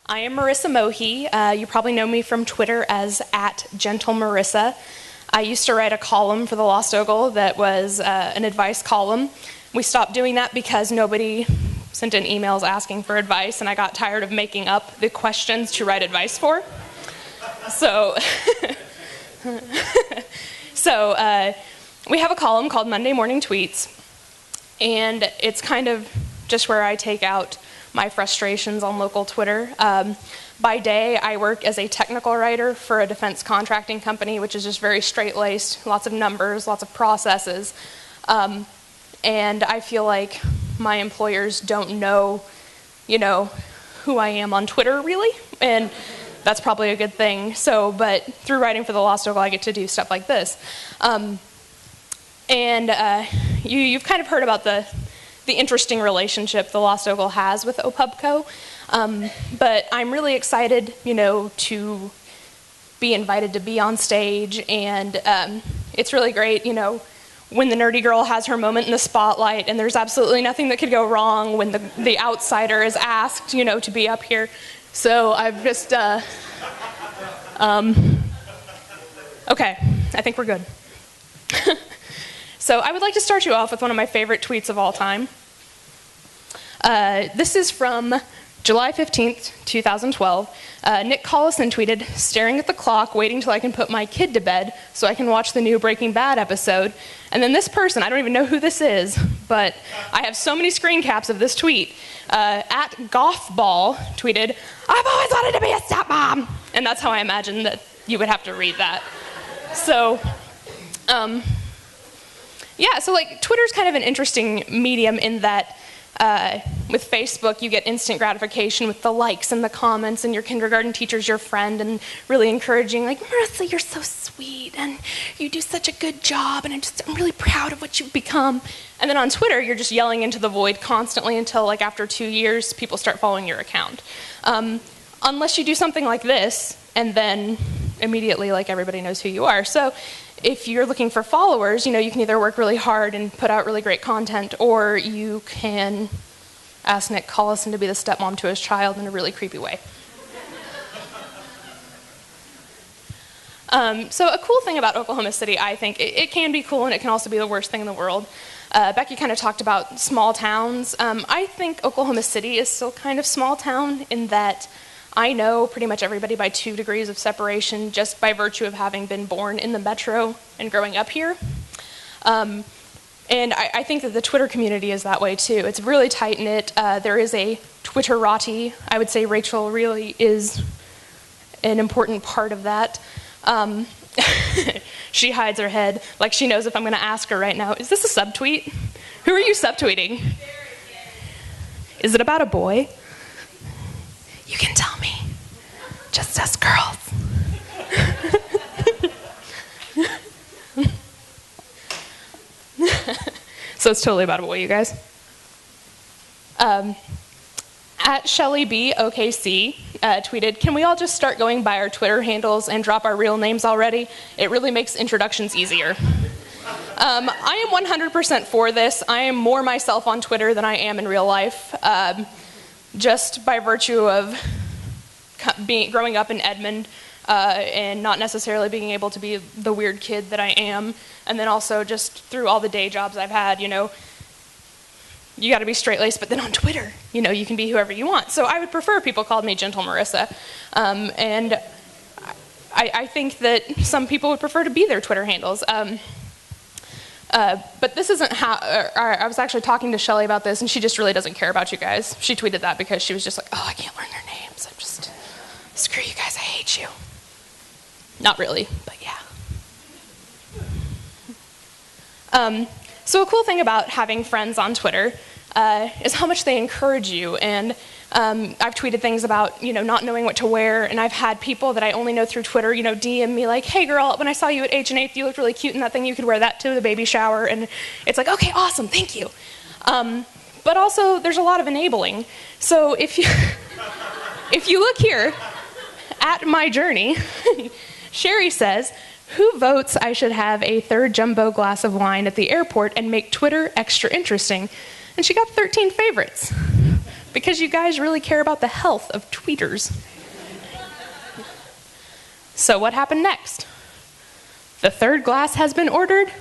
I am Marissa Mohi. You probably know me from Twitter as @GentleMarissa. I used to write a column for the Lost Ogle that was an advice column. We stopped doing that because nobody sent in emails asking for advice, and I got tired of making up the questions to write advice for. So, we have a column called Monday Morning Tweets, and it's kind of just where I take out my frustrations on local Twitter. By day, I work as a technical writer for a defense contracting company, which is just very straight-laced, lots of numbers, lots of processes. And I feel like my employers don't know, who I am on Twitter, really, and that's probably a good thing. But through writing for the Lost Ogle, I get to do stuff like this. You've kind of heard about the interesting relationship the Lost Ogle has with OPUBCO, but I'm really excited, to be invited to be on stage, and it's really great, when the nerdy girl has her moment in the spotlight, and there's absolutely nothing that could go wrong when the outsider is asked, to be up here. So I've just, okay, I think we're good. So I would like to start you off with one of my favorite tweets of all time. This is from July 15th, 2012. Nick Collison tweeted, "Staring at the clock, waiting till I can put my kid to bed so I can watch the new Breaking Bad episode." And then this person, I don't even know who this is, but I have so many screen caps of this tweet. @Gothball tweeted, "I've always wanted to be a stepmom." And that's how I imagine that you would have to read that. So, Twitter's kind of an interesting medium in that with Facebook, you get instant gratification with the likes and the comments, and your kindergarten teacher's your friend and really encouraging, like, "Marissa, you're so sweet, and you do such a good job, and I'm really proud of what you've become." And then on Twitter, you're just yelling into the void constantly until, after 2 years, people start following your account. Unless you do something like this, and then immediately, everybody knows who you are. So if you're looking for followers, you can either work really hard and put out really great content, or you can ask Nick Collison to be the stepmom to his child in a really creepy way. So a cool thing about Oklahoma City, I think, it can be cool and it can also be the worst thing in the world. Becky kind of talked about small towns. I think Oklahoma City is still kind of small town in that I know pretty much everybody by 2 degrees of separation just by virtue of having been born in the metro and growing up here. And I think that the Twitter community is that way too. It's really tight-knit. There is a Twitterati. I would say Rachel really is an important part of that. She hides her head like she knows if I'm going to ask her right now, "Is this a subtweet? Who are you subtweeting? Is it about a boy?" You can tell me. Just us girls. So it's totally about a boy, you guys. @ShellyBOKC tweeted, "Can we all just start going by our Twitter handles and drop our real names already? It really makes introductions easier." I am 100% for this. I am more myself on Twitter than I am in real life. Just by virtue of growing up in Edmond and not necessarily being able to be the weird kid that I am, and then also just through all the day jobs I've had, you got to be straight-laced, but then on Twitter, you can be whoever you want. So I would prefer people called me Gentle Marissa, and I think that some people would prefer to be their Twitter handles. But this isn't how, I was actually talking to Shelly about this, and she just really doesn't care about you guys. She tweeted that because she was just like, "Oh, I can't learn their names. I'm just, screw you guys, I hate you." Not really, but yeah. So a cool thing about having friends on Twitter is how much they encourage you, and I've tweeted things about, not knowing what to wear, and I've had people that I only know through Twitter, DM me like, "Hey girl, when I saw you at H&H, you looked really cute in that thing, you could wear that to the baby shower," and it's like, okay, awesome, thank you. But also, there's a lot of enabling. So if you look here, at my journey, Sherry says, "Who votes I should have a 3rd jumbo glass of wine at the airport and make Twitter extra interesting?" And she got 13 favorites. because you guys really care about the health of tweeters. So what happened next? The third glass has been ordered.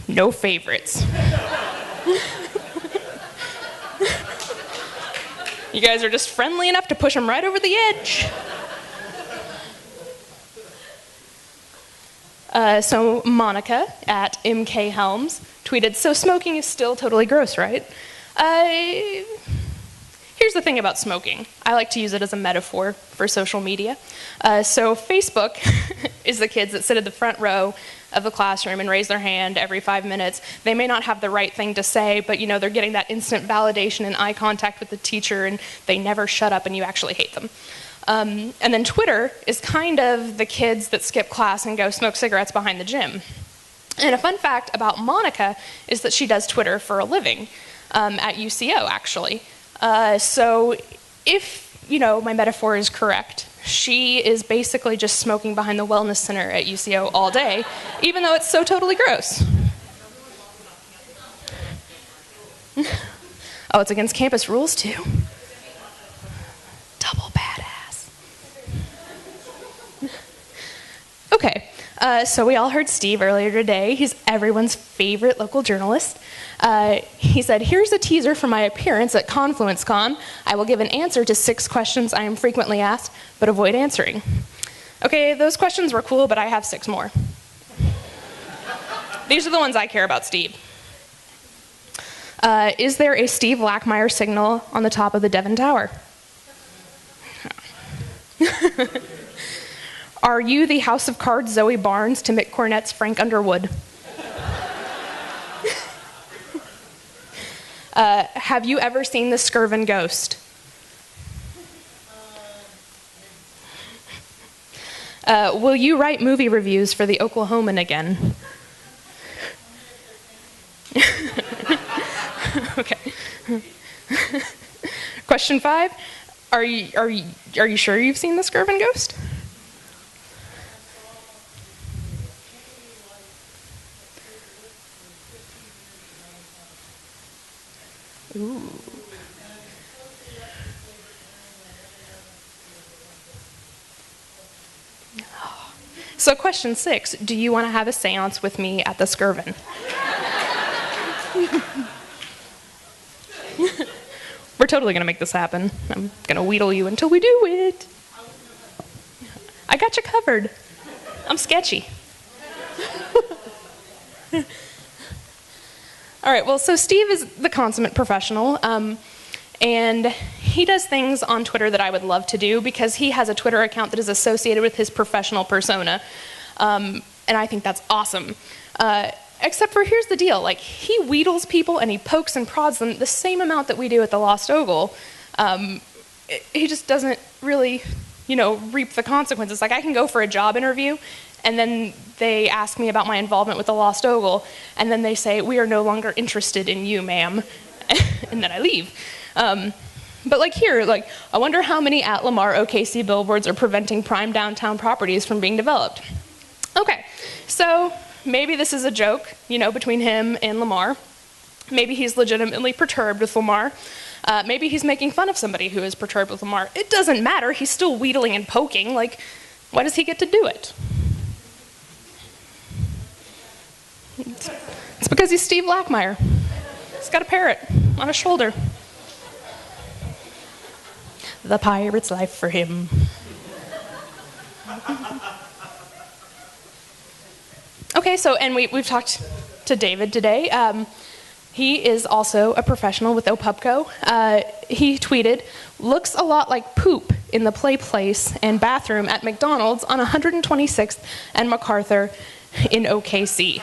No favorites. You guys are just friendly enough to push them right over the edge. So Monica at MK Helms tweeted, "So smoking is still totally gross, right?" Here's the thing about smoking. I like to use it as a metaphor for social media. So Facebook is the kids that sit at the front row of the classroom and raise their hand every 5 minutes. They may not have the right thing to say, but they're getting that instant validation and eye contact with the teacher, and they never shut up and you actually hate them. And then Twitter is kind of the kids that skip class and go smoke cigarettes behind the gym. And a fun fact about Monica is that she does Twitter for a living, at UCO actually. So if, my metaphor is correct, she is basically just smoking behind the wellness center at UCO all day, even though it's so totally gross. Oh, it's against campus rules too. Double badass. Okay, so we all heard Steve earlier today. He's everyone's favorite local journalist. He said, "Here's a teaser for my appearance at Confluence Con. I will give an answer to 6 questions I am frequently asked, but avoid answering." Okay, those questions were cool, but I have 6 more. These are the ones I care about, Steve. Is there a Steve Lackmeyer signal on the top of the Devon Tower? Are you the House of Cards Zoe Barnes to Mick Cornett's Frank Underwood? Have you ever seen the Skirvin Ghost? Will you write movie reviews for the Oklahoman again? Okay. Question 5. Are you sure you've seen the Skirvin Ghost? Ooh. So question 6, do you want to have a seance with me at the Skirvin? We're totally going to make this happen. I'm going to wheedle you until we do it. I got you covered. I'm sketchy. All right, well, so Steve is the consummate professional, and he does things on Twitter that I would love to do because he has a Twitter account that is associated with his professional persona, and I think that's awesome. Except for, here's the deal, like, he wheedles people and he pokes and prods them the same amount that we do at the Lost Ogle. He just doesn't really, reap the consequences. Like, I can go for a job interview, and then they ask me about my involvement with the Lost Ogle, and then they say, "We are no longer interested in you, ma'am," and then I leave. But like here, I wonder how many at Lamar OKC billboards are preventing prime downtown properties from being developed. Okay, so maybe this is a joke, between him and Lamar. Maybe he's legitimately perturbed with Lamar. Maybe he's making fun of somebody who is perturbed with Lamar. It doesn't matter, he's still wheedling and poking. Like, why does he get to do it? It's because he's Steve Lackmeyer. He's got a parrot on his shoulder. The pirate's life for him. Okay, so, and we've talked to David today. He is also a professional with OPUBCO. He tweeted, "Looks a lot like poop in the play place and bathroom at McDonald's on 126th and MacArthur in OKC."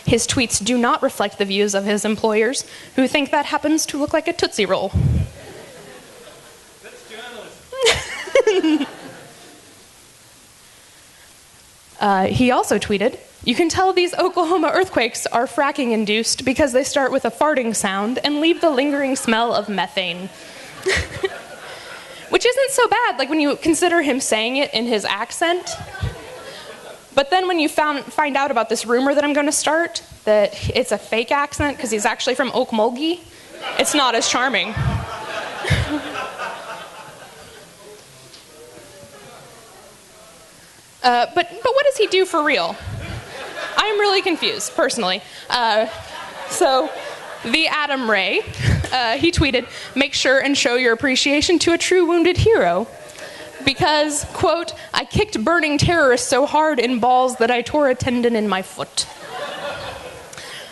His tweets do not reflect the views of his employers, who think that happens to look like a Tootsie Roll. That's journalism. He also tweeted, "You can tell these Oklahoma earthquakes are fracking induced because they start with a farting sound and leave the lingering smell of methane." Which isn't so bad, like when you consider him saying it in his accent. But then when you find out about this rumor that I'm going to start, that it's a fake accent because he's actually from Okmulgee, it's not as charming. But what does he do for real? I'm really confused, personally. So the Adam Ray, he tweeted, "Make sure and show your appreciation to a true wounded hero. Because, quote, I kicked burning terrorists so hard in balls that I tore a tendon in my foot."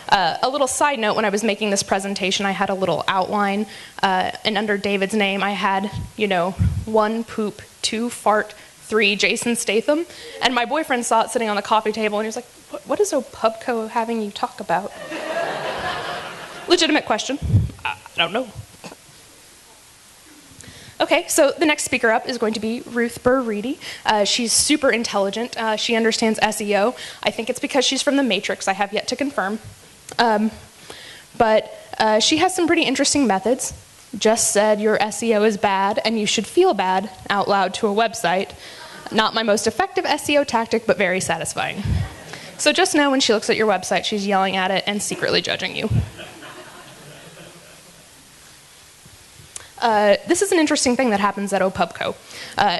A little side note, when I was making this presentation, I had a little outline, and under David's name, I had, 1 poop, 2 fart, 3 Jason Statham, and my boyfriend saw it sitting on the coffee table, and he was like, what is OPUBCO having you talk about? Legitimate question. I don't know. Okay, so the next speaker up is going to be Ruth Burr-Reedy. She's super intelligent. She understands SEO. I think it's because she's from the Matrix. I have yet to confirm. But she has some pretty interesting methods. Just said your SEO is bad and you should feel bad out loud to a website. Not my most effective SEO tactic, but very satisfying. So just know when she looks at your website, she's yelling at it and secretly judging you. This is an interesting thing that happens at OPUBCO.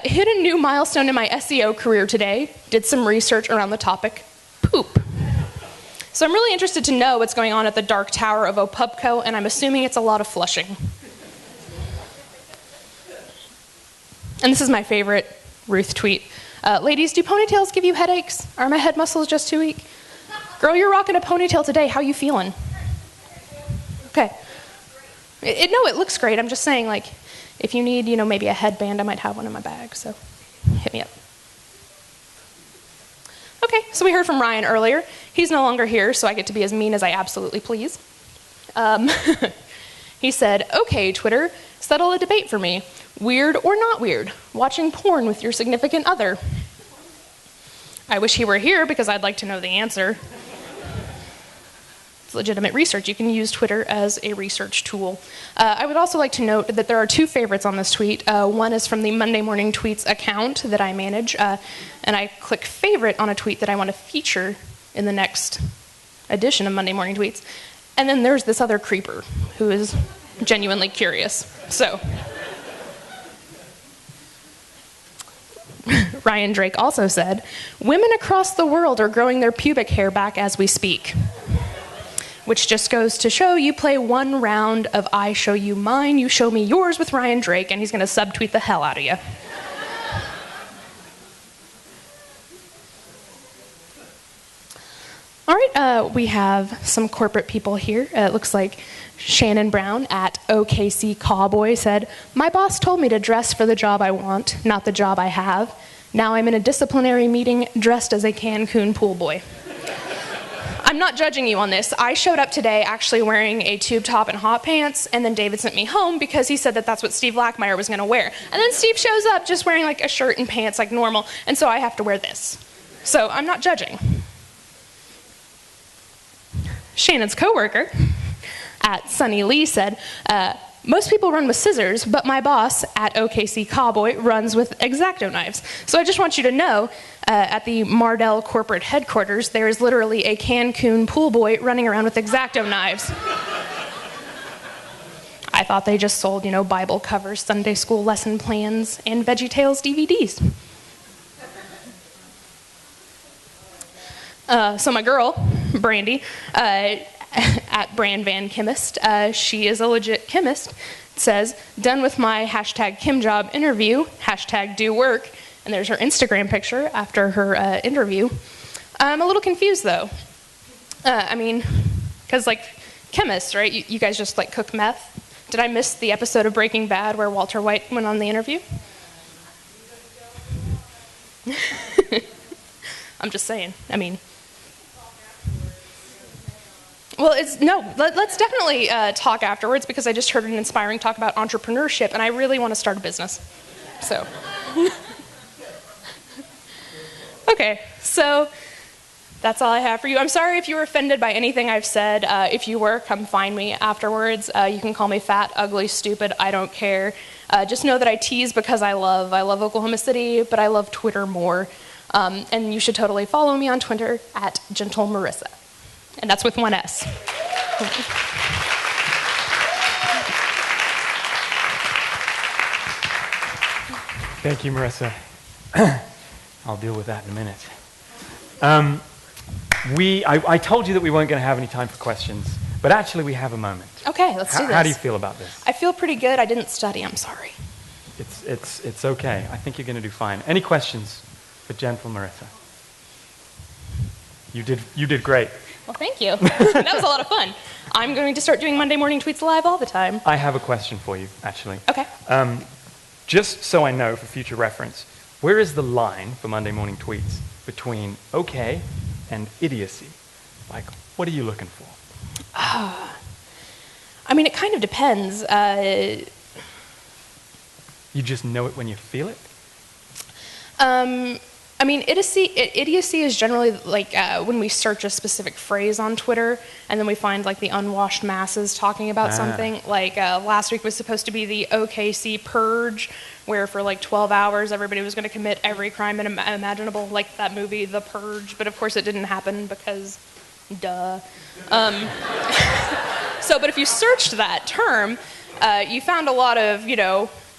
Hit a new milestone in my SEO career today. Did some research around the topic, poop. So I'm really interested to know what's going on at the Dark Tower of OPUBCO, and I'm assuming it's a lot of flushing. And this is my favorite Ruth tweet. Ladies, do ponytails give you headaches? Are my head muscles just too weak? Girl, you're rocking a ponytail today. How you feeling? Okay. No, it looks great. I'm just saying, like, if you need, maybe a headband, I might have one in my bag, so hit me up. Okay, so we heard from Ryan earlier. He's no longer here, so I get to be as mean as I absolutely please. He said, okay, Twitter, settle a debate for me. Weird or not weird? Watching porn with your significant other. I wish he were here because I'd like to know the answer. It's legitimate research. You can use Twitter as a research tool. I would also like to note that there are 2 favorites on this tweet. One is from the Monday Morning Tweets account that I manage, and I click favorite on a tweet that I want to feature in the next edition of Monday Morning Tweets. And then there's this other creeper who is genuinely curious. So Ryan Drake also said, women across the world are growing their pubic hair back as we speak. Which just goes to show you play one round of I show you mine, you show me yours with Ryan Drake, and he's going to subtweet the hell out of you. All right, we have some corporate people here. It looks like Shannon Brown at OKC Cowboy said, my boss told me to dress for the job I want, not the job I have. Now I'm in a disciplinary meeting dressed as a Cancun pool boy. I'm not judging you on this. I showed up today actually wearing a tube top and hot pants, and then David sent me home because he said that that's what Steve Blackmeyer was going to wear. And then Steve shows up just wearing like a shirt and pants like normal, and so I have to wear this. So I'm not judging. Shannon's coworker at Sunny Lee said, most people run with scissors, but my boss at OKC Cowboy runs with X-Acto knives. So I just want you to know, at the Mardell corporate headquarters, there is literally a Cancun pool boy running around with X-Acto knives. I thought they just sold, Bible covers, Sunday school lesson plans, and VeggieTales DVDs. So my girl, Brandy, at Brand Van Chemist, she is a legit chemist, says, done with my hashtag KimJob interview, hashtag do work, and there's her Instagram picture after her interview. I'm a little confused though. Because like chemists, right? You guys just like cook meth. Did I miss the episode of Breaking Bad where Walter White went on the interview? I'm just saying, Well, let's definitely talk afterwards because I just heard an inspiring talk about entrepreneurship and I really want to start a business. So, okay, so that's all I have for you. I'm sorry if you were offended by anything I've said. If you were, come find me afterwards. You can call me fat, ugly, stupid, I don't care. Just know that I tease because I love Oklahoma City, but I love Twitter more. And you should totally follow me on Twitter at Gentle Marissa. And that's with one S. Thank you, Marissa. I'll deal with that in a minute. I told you that we weren't going to have any time for questions, but actually we have a moment. Okay, let's do this. How do you feel about this? I feel pretty good. I didn't study. I'm sorry. It's okay. I think you're going to do fine. Any questions for gentle Marissa? You did great. Well, thank you. That was a lot of fun. I'm going to start doing Monday morning tweets live all the time. I have a question for you, actually. Okay. Just so I know for future reference, where is the line for Monday morning tweets between okay and idiocy? Like, what are you looking for? I mean, it kind of depends. You just know it when you feel it? I mean, idiocy is generally like when we search a specific phrase on Twitter and then we find like the unwashed masses talking about something. Like last week was supposed to be the OKC purge, where for like 12 hours everybody was going to commit every crime imaginable, like that movie The Purge. But of course it didn't happen because, duh. But if you searched that term, you found a lot of,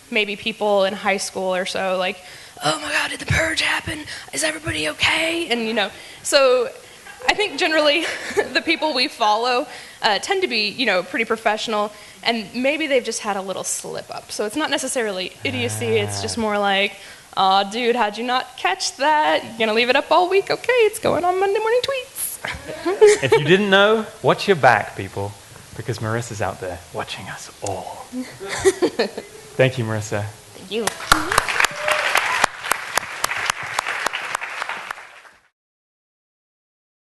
maybe people in high school or so, like, oh my God, did the purge happen? Is everybody okay? And, so I think generally the people we follow tend to be, pretty professional, and maybe they've just had a little slip up. So it's not necessarily idiocy, it's just more like, aw, dude, how'd you not catch that? You gonna leave it up all week? Okay, it's going on Monday morning tweets. If you didn't know, watch your back, people, because Marissa's out there watching us all. Thank you, Marissa. Thank you.